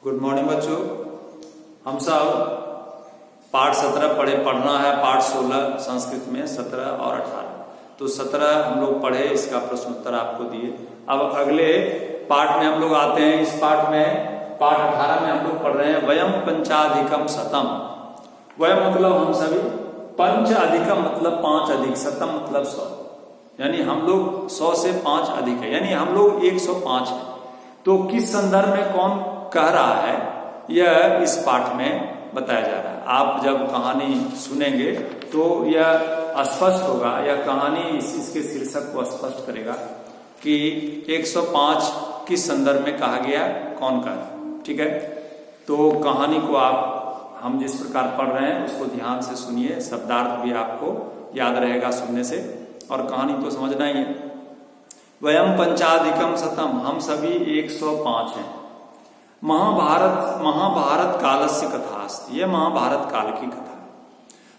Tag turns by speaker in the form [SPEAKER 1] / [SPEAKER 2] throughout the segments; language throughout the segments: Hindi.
[SPEAKER 1] गुड मॉर्निंग बच्चों। हम सब पाठ 17 पढ़ना है, पाठ 16 संस्कृत में 17 और 18। तो 17 हम लोग पढ़े, इसका प्रश्न उत्तर आपको दिए। अब अगले पाठ में हम लोग आते हैं। इस पाठ में पाठ 18 में हम लोग पढ़ रहे हैं वयम पंचाधिकम शतम। वयम मतलब हम सभी, पंच अधिकम मतलब 5 अधिक, शतम मतलब 100, यानी हम लोग 100 से 5 अधिक है, यानी हम लोग 105 है। तो किस संदर्भ में कौन कह रहा है यह इस पाठ में बताया जा रहा है। आप जब कहानी सुनेंगे तो यह स्पष्ट होगा, यह कहानी इसके शीर्षक को स्पष्ट करेगा कि 105 किस संदर्भ में कहा गया, कौन कहा। ठीक है, तो कहानी को आप हम जिस प्रकार पढ़ रहे हैं उसको ध्यान से सुनिए, शब्दार्थ भी आपको याद रहेगा सुनने से, और कहानी तो समझना ही है। वयम पंचाधिकम शतम, हम सभी 105 हैं। महाभारत कालस्य कथा अस्ति, यह महाभारत काल की कथा है।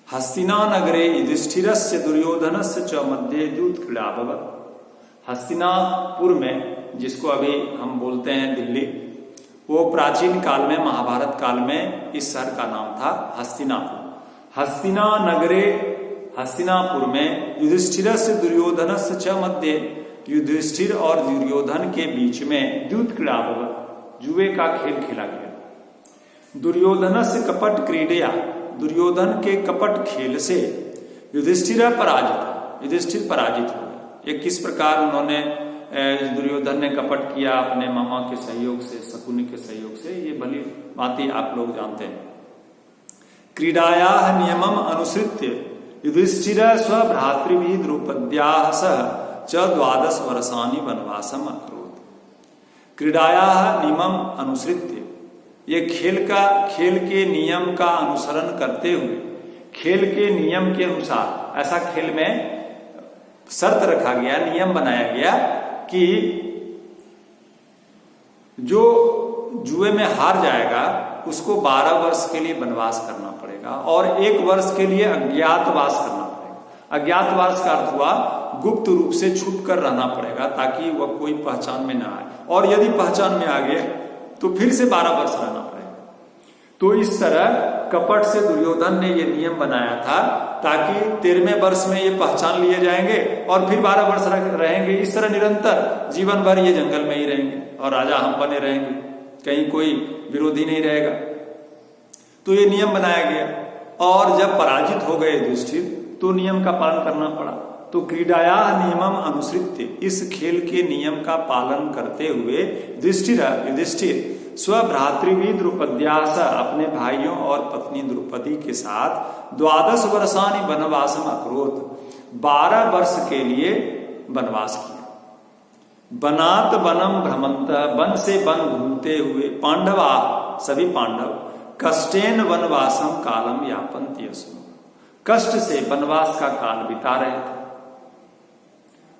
[SPEAKER 1] हस्तिना नगरे युधिष्ठिरस्य दुर्योधनस्य च मध्ये द्यूत क्रीड़ा भवत्। हस्तिनापुर में, जिसको अभी हम बोलते हैं दिल्ली, वो प्राचीन काल में महाभारत काल में इस शहर का नाम था हस्तिनापुर। हस्तिना नगरे, हस्तिनापुर में युधिष्ठिरस्य दुर्योधनस्य च मध्ये, युधिष्ठिर और दुर्योधन के बीच में द्यूत क्रीड़ा भवत्, जुए का खेल खेला गया। दुर्योधन से कपट क्रीड़या, दुर्योधन के कपट खेल से युधिष्ठिर पराजित, युधिष्ठिर पराजित हो गए। ये किस प्रकार उन्होंने, दुर्योधन ने कपट किया अपने मामा के सहयोग से, शकुनि के सहयोग से, ये भली बातें आप लोग जानते हैं। क्रीडाया नियमम अनुसृत्य युधिष्ठिर स्वभ्रातृभिः द्रौपद्याः सह च 12 वर्षाणि वनवासम अकरोत्। क्रीडाया नियमम अनुसृत्य, ये खेल के नियम का अनुसरण करते हुए, खेल के नियम के अनुसार, ऐसा खेल में शर्त रखा गया, नियम बनाया गया कि जो जुए में हार जाएगा उसको 12 वर्ष के लिए वनवास करना पड़ेगा और 1 वर्ष के लिए अज्ञातवास करना पड़ेगा। अज्ञातवास का अर्थ हुआ गुप्त रूप से छुप कर रहना पड़ेगा ताकि वह कोई पहचान में ना आए, और यदि पहचान में आ गए तो फिर से 12 वर्ष रहना पड़ेगा। तो इस तरह कपट से दुर्योधन ने ये नियम बनाया था ताकि 13वें वर्ष में ये पहचान लिए जाएंगे और फिर 12 वर्ष रहेंगे। इस तरह निरंतर जीवन भर ये जंगल में ही रहेंगे और राजा हम बने रहेंगे, कहीं कोई विरोधी नहीं रहेगा। तो ये नियम बनाया गया और जब पराजित हो गए युधिष्ठिर तो नियम का पालन करना पड़ा। तो क्रीडाया नियमम अनुसृत्य, इस खेल के नियम का पालन करते हुए युधिष्ठिर स्वभ्रातृभिः द्रौपद्याः, अपने भाइयों और पत्नी द्रौपदी के साथ 12 वर्षाणि वनवासम अकरोत्, 12 वर्ष के लिए वनवास किया। वनात् वनम भ्रमंत, वन से वन घूमते हुए, पांडवा सभी पांडव, कष्टेन वनवासम कालम यापन्ति स्म, कष्ट से वनवास का काल बिता रहे थे।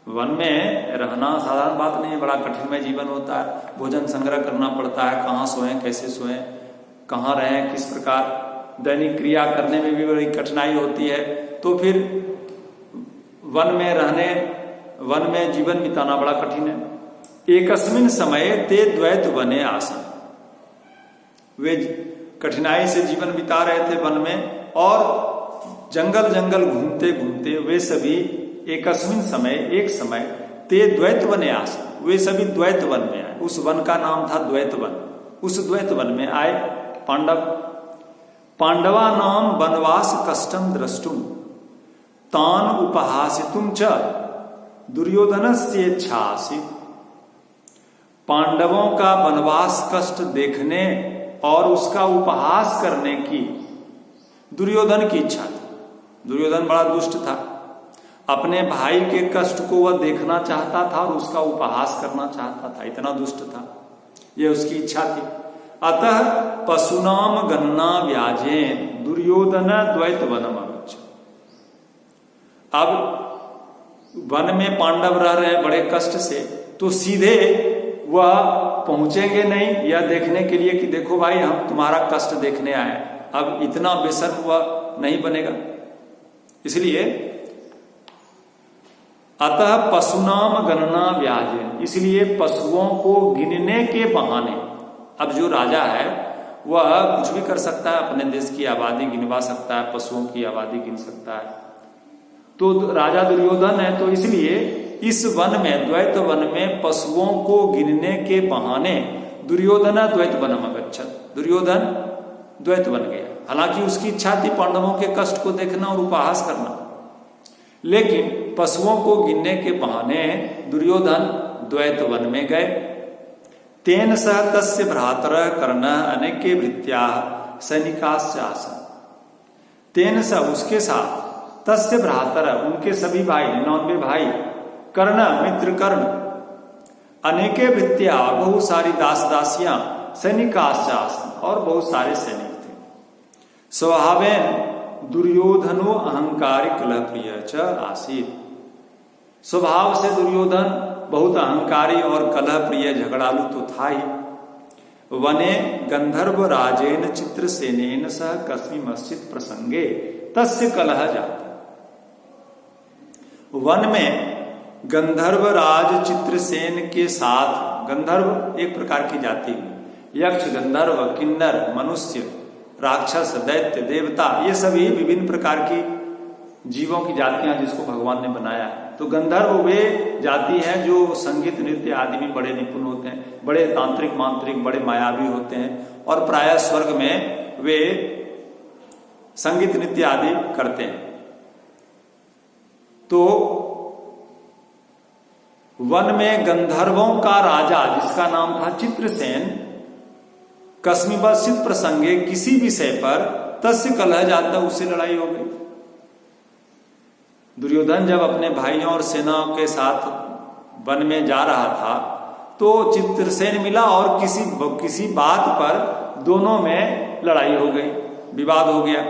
[SPEAKER 1] वन में रहना साधारण बात नहीं है, बड़ा कठिनमय जीवन होता है। भोजन संग्रह करना पड़ता है, कहाँ सोएं, कैसे सोएं, कहाँ रहें, किस प्रकार, दैनिक क्रिया करने में भी बड़ी कठिनाई होती है। तो फिर वन में रहने, वन में जीवन बिताना बड़ा कठिन है। एकस्मिन् समये ते द्वैत वने आसन, वे कठिनाई से जीवन बिता रहे थे वन में, और जंगल जंगल घूमते घूमते वे सभी एकस्मिन समय, एक समय, ते द्वैत वने आसन, वे सभी द्वैत वन में आए। उस वन का नाम था द्वैत वन। उस द्वैत वन में आए पांडव। पांडवा नाम वनवास कष्टम द्रष्टुम तान उपहासितुम च दुर्योधनस्य इच्छा आसीत्। पांडवों का वनवास कष्ट देखने और उसका उपहास करने की दुर्योधन की इच्छा थी। दुर्योधन बड़ा दुष्ट था, अपने भाई के कष्ट को वह देखना चाहता था और उसका उपहास करना चाहता था, इतना दुष्ट था, यह उसकी इच्छा थी। अतः पशुनाम गणना व्याजेन दुर्योधन द्वैत वनम अगच्छत्। अब वन में पांडव रह रहे बड़े कष्ट से, तो सीधे वह पहुंचेंगे नहीं यह देखने के लिए कि देखो भाई हम तुम्हारा कष्ट देखने आए, अब इतना बेशर्म वह नहीं बनेगा। इसलिए अतः पशुनाम गणना व्याजेन, इसलिए पशुओं को गिनने के बहाने अब जो राजा है वह कुछ भी कर सकता है, अपने देश की आबादी गिनवा सकता है, पशुओं की आबादी गिन सकता है। तो राजा दुर्योधन है, तो इसलिए इस वन में, द्वैत वन में पशुओं को गिनने के बहाने दुर्योधन द्वैत वनम अगच्छत्, दुर्योधन द्वैत बन गया। हालांकि उसकी इच्छा थी पांडवों के कष्ट को देखना और उपहास करना, लेकिन पशुओं को गिनने के बहाने दुर्योधन द्वैत वन में गए। तेन सह तस्य भ्रातरः कर्णः अनेके भृत्याः सैनिकाश्च आसन्। तेन सह उसके साथ, तस्य भ्रातरः उनके सभी भाई, 99 भाई, कर्ण मित्र कर्ण, अनेके भृत्या बहुत सारी दास दासियां, सैनिकाश्च आसन् और बहुत सारे सैनिक थे। स्वभावेन दुर्योधनो अहंकारी कलह प्रिय च आसीत्। स्वभाव से दुर्योधन बहुत अहंकारी और कलह प्रिय झगड़ालू तो था ही। वने गंधर्व राजेन चित्रसेनेन सह कस्मिंश्चित् प्रसंगे तस्य कलह जाता। वन में गंधर्व राज चित्रसेन के साथ, गंधर्व एक प्रकार की जाति है, यक्ष, गंधर्व, किन्नर, मनुष्य, राक्षस, दैत्य, देवता, ये सभी विभिन्न प्रकार की जीवों की जातियां जिसको भगवान ने बनाया है। तो गंधर्व वे जाति है जो संगीत नृत्य आदि में बड़े निपुण होते हैं, बड़े तांत्रिक मांत्रिक, बड़े मायावी होते हैं और प्रायः स्वर्ग में वे संगीत नृत्य आदि करते हैं। तो वन में गंधर्वों का राजा जिसका नाम था चित्रसेन, कस्मिंश्चित् प्रसंगे किसी विषय पर तस्य कलह जाता, उससे लड़ाई हो गई। दुर्योधन जब अपने भाइयों और सेनाओं के साथ वन में जा रहा था तो चित्रसेन मिला और किसी बात पर दोनों में लड़ाई हो गई, विवाद हो गया।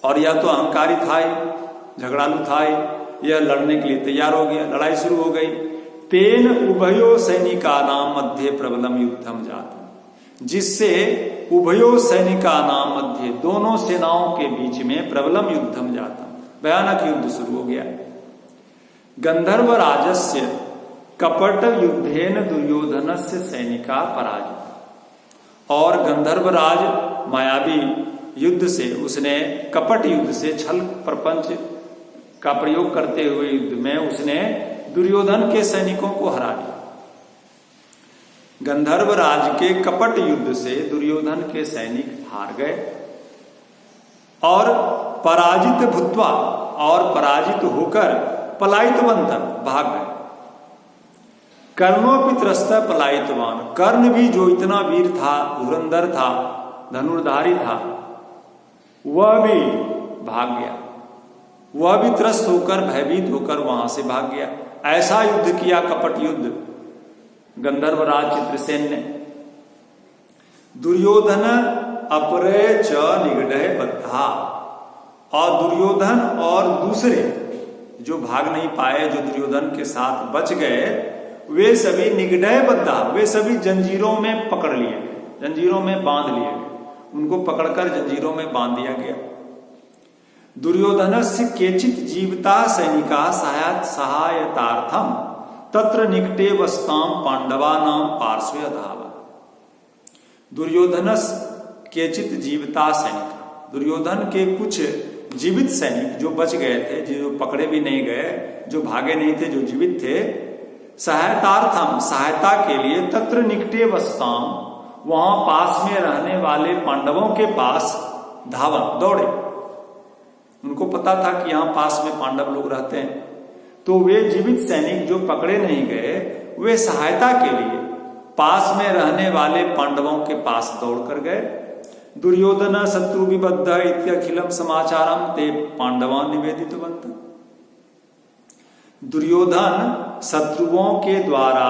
[SPEAKER 1] और यह तो अहंकारी था ही, झगड़ालू था ही, यह लड़ने के लिए तैयार हो गया, लड़ाई शुरू हो गई। तेन उभयो सैनिकानां मध्ये प्रबलम युद्धम जातम्, जिससे उभयो सैनिकानां मध्ये, दोनों सेनाओं के बीच में प्रबलम युद्धम जातम्, भयानक युद्ध शुरू हो गया। गंधर्व राजस्य कपट युद्धेन दुर्योधनस्य सैनिका पराजित। और गंधर्व राज मायावी युद्ध से, उसने कपट युद्ध से, छल प्रपंच का प्रयोग करते हुए युद्ध में उसने दुर्योधन के सैनिकों को हरा दिया। गंधर्व राज के कपट युद्ध से दुर्योधन के सैनिक हार गए और पराजित भूत्वा, और पराजित होकर पलायितवन्तः, भाग गए। कर्णोऽपि त्रस्तः पलायितवान्, कर्ण भी जो इतना वीर था, धुरंधर था, धनुर्धारी था, वह भी भाग गया। वह भी त्रस्त होकर, भयभीत होकर वहां से भाग गया। ऐसा युद्ध किया, कपट युद्ध, गंधर्वराज चित्रसेन ने। दुर्योधन अपरे च निगडः बद्धा, और दुर्योधन और दूसरे जो भाग नहीं पाए, जो दुर्योधन के साथ बच गए, वे सभी निगडः बद्धा, वे सभी जंजीरों में पकड़ लिए गए, जंजीरों में बांध लिए गए, उनको पकड़कर जंजीरों में बांध दिया गया। दुर्योधनस्य केचित् जीविता सैनिका सहायतार्थम तत्र निकटे वस्तां पांडवानां पार्श्वे अधावन्। दुर्योधनस्य केचित् जीविता सैनिका, दुर्योधन के कुछ जीवित सैनिक जो बच गए थे, जो पकड़े भी नहीं गए, जो भागे नहीं थे, जो जीवित थे, सहायतार्थम, सहायता के लिए, तत्र निकटे वस्तां, वहां पास में रहने वाले पांडवों के पास धावन, दौड़े। उनको पता था कि यहां पास में पांडव लोग रहते हैं, तो वे जीवित सैनिक जो पकड़े नहीं गए, वे सहायता के लिए पास में रहने वाले पांडवों के पास दौड़ कर गए। दुर्योधन शत्रु विबद्ध इत्यखिलम समाचारम ते पांडवान् निवेदितवन्तः। दुर्योधन शत्रुओं के द्वारा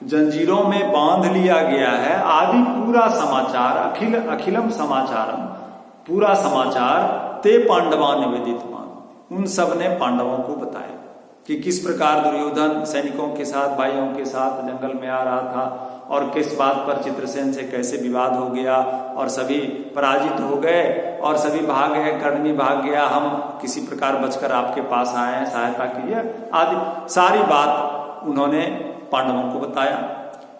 [SPEAKER 1] जंजीरों में बांध लिया गया है आदि पूरा समाचार, अखिलम समाचारम, पूरा समाचार, ते पांडवान् निवेदितवान्, उन सब ने पांडवों को बताया कि किस प्रकार दुर्योधन सैनिकों के साथ, भाइयों के साथ जंगल में आ रहा था और किस बात पर चित्रसेन से कैसे विवाद हो गया और सभी पराजित हो गए और सभी भाग गए, कर्ण भी भाग गया, हम किसी प्रकार बचकर आपके पास आए हैं, सहायता कीजिए, आदि सारी बात उन्होंने पांडवों को बताया।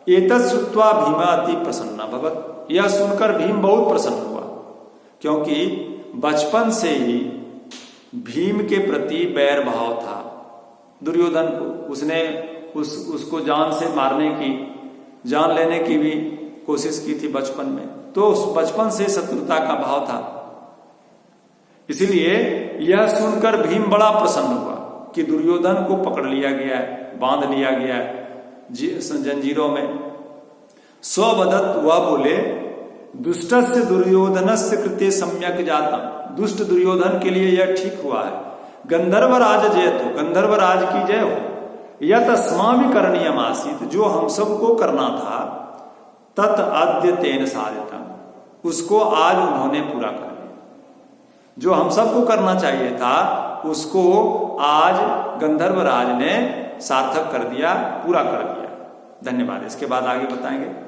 [SPEAKER 1] एतत् श्रुत्वा भीम अति प्रसन्न भवत्। यह सुनकर भीम बहुत प्रसन्न हुआ, क्योंकि बचपन से ही भीम के प्रति बैर भाव था दुर्योधन को। उसने उसको जान से मारने की, जान लेने की भी कोशिश की थी बचपन में, तो उस बचपन से शत्रुता का भाव था। इसलिए यह सुनकर भीम बड़ा प्रसन्न हुआ कि दुर्योधन को पकड़ लिया गया है, बांध लिया गया है जंजीरों में। स्ववदत्, वह बोले, दुष्टस्य दुर्योधनस्य कृते सम्यक जातम। दुष्ट दुर्योधन के लिए यह ठीक हुआ है। गंधर्व राज जयतु, गंधर्व राज की जय हो। यत अस्माभि करणीयम आसीत, जो हम सबको करना था, तत् अद्य तेन साधितम, उसको आज उन्होंने पूरा कर लिया। जो हम सबको करना चाहिए था उसको आज गंधर्व राज ने सार्थक कर दिया, पूरा कर दिया। धन्यवाद। इसके बाद आगे बताएंगे।